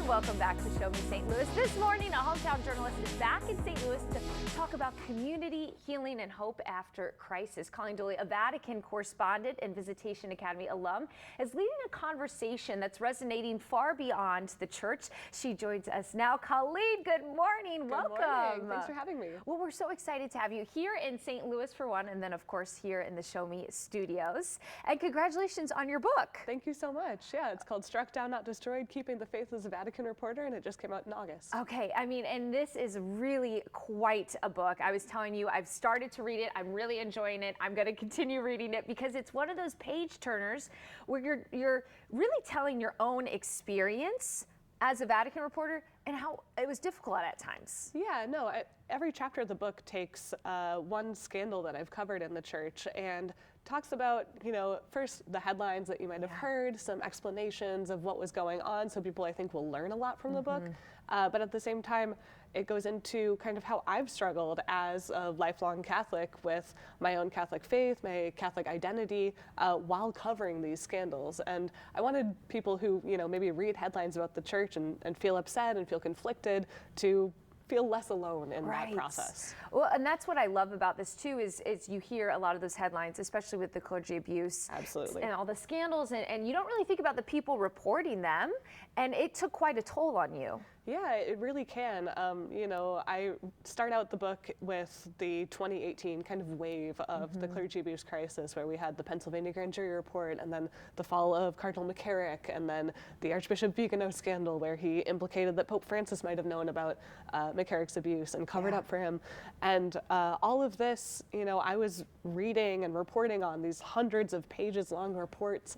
and welcome back to Show Me St. Louis. This morning, a hometown journalist is back in St. Louis to talk about community, healing, and hope after crisis. Colleen Dulle, a Vatican correspondent and Visitation Academy alum, is leading a conversation that's resonating far beyond the church. She joins us now. Colleen, good morning. Welcome. Good morning. Thanks for having me. Well, we're so excited to have you here in St. Louis for one, and then, of course, here in the Show Me studios. And congratulations on your book. Thank you so much. Yeah, it's called Struck Down, Not Destroyed, Keeping the Faith as a Vatican Reporter, and it just came out in August. Okay, I mean, and this is really quite a book. I was telling you, I've started to read it. I'm really enjoying it. I'm going to continue reading it because it's one of those page turners where you're really telling your own experience as a Vatican reporter and how it was difficult at times. Yeah, no, every chapter of the book takes one scandal that I've covered in the church and talks about, first the headlines that you might have heard, some explanations of what was going on, so people I think will learn a lot from the book. But at the same time, it goes into kind of how I've struggled as a lifelong Catholic with my own Catholic faith, my Catholic identity, while covering these scandals. And I wanted people who, maybe read headlines about the church and feel upset and feel conflicted to feel less alone in that process. Well, and that's what I love about this too, is you hear a lot of those headlines, especially with the clergy abuse. Absolutely. And all the scandals, and you don't really think about the people reporting them, and it took quite a toll on you. Yeah, it really can. I start out the book with the 2018 kind of wave of the clergy abuse crisis, where we had the Pennsylvania grand jury report, and then the fall of Cardinal McCarrick, and then the Archbishop Vigano scandal, where he implicated that Pope Francis might have known about McCarrick's abuse and covered up for him. And all of this, I was reading and reporting on these hundreds of pages long reports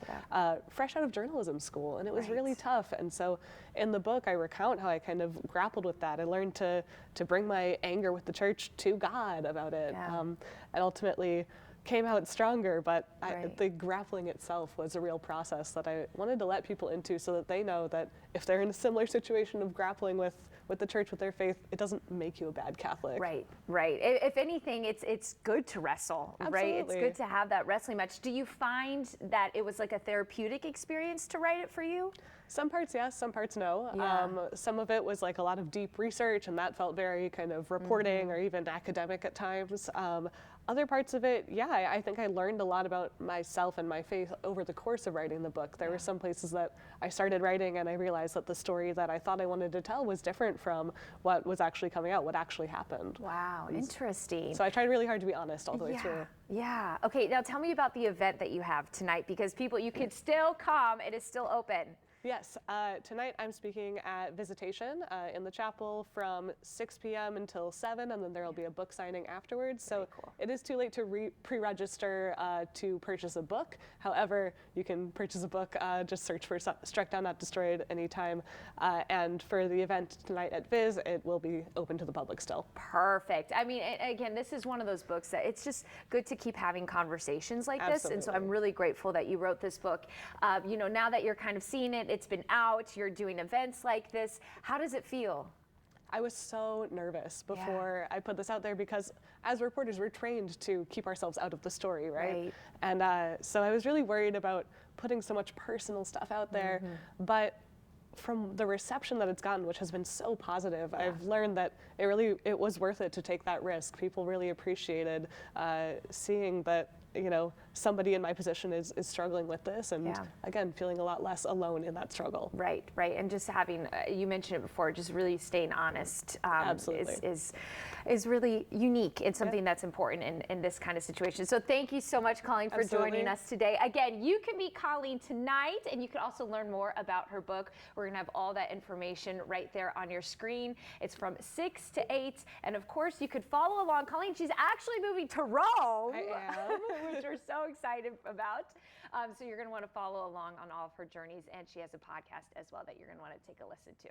fresh out of journalism school, and it was really tough. And so in the book, I recount how I kind of grappled with that. I learned to bring my anger with the church to God about it, and ultimately came out stronger, but the grappling itself was a real process that I wanted to let people into, so that they know that if they're in a similar situation of grappling with the church, with their faith, it doesn't make you a bad Catholic. Right. If anything, it's good to wrestle, right? It's good to have that wrestling match. Do you find that it was like a therapeutic experience to write it for you? Some parts yes, some parts no. Some of it was like a lot of deep research, and that felt very kind of reporting or even academic at times. Other parts of it, I think I learned a lot about myself and my faith over the course of writing the book. There were some places that I started writing and I realized that the story that I thought I wanted to tell was different from what was actually coming out, what actually happened. Wow, interesting. So I tried really hard to be honest all the way through. Yeah. Okay, now tell me about the event that you have tonight, because you can still come. It is still open. Yes, tonight I'm speaking at Visitation in the chapel from 6 p.m. until 7, and then there will be a book signing afterwards. So it is too late to pre-register to purchase a book. However, you can purchase a book, just search for Struck Down, Not Destroyed anytime. And for the event tonight at Viz, it will be open to the public still. Perfect. I mean, again, this is one of those books that it's just good to keep having conversations like this. And so I'm really grateful that you wrote this book. Now that you're kind of seeing it, it's been out, you're doing events like this. How does it feel? I was so nervous before I put this out there, because as reporters, we're trained to keep ourselves out of the story, right? And so I was really worried about putting so much personal stuff out there. But from the reception that it's gotten, which has been so positive, I've learned that it was worth it to take that risk. People really appreciated seeing that somebody in my position is struggling with this, and again, feeling a lot less alone in that struggle. Right. And just having, you mentioned it before, just really staying honest is really unique and something that's important in this kind of situation. So thank you so much, Colleen, for joining us today. Again, you can meet Colleen tonight, and you can also learn more about her book. We're going to have all that information right there on your screen. It's from 6 to 8, and of course, you could follow along. Colleen, she's actually moving to Rome. I am. Which we're so excited about. So you're going to want to follow along on all of her journeys, and she has a podcast as well that you're going to want to take a listen to.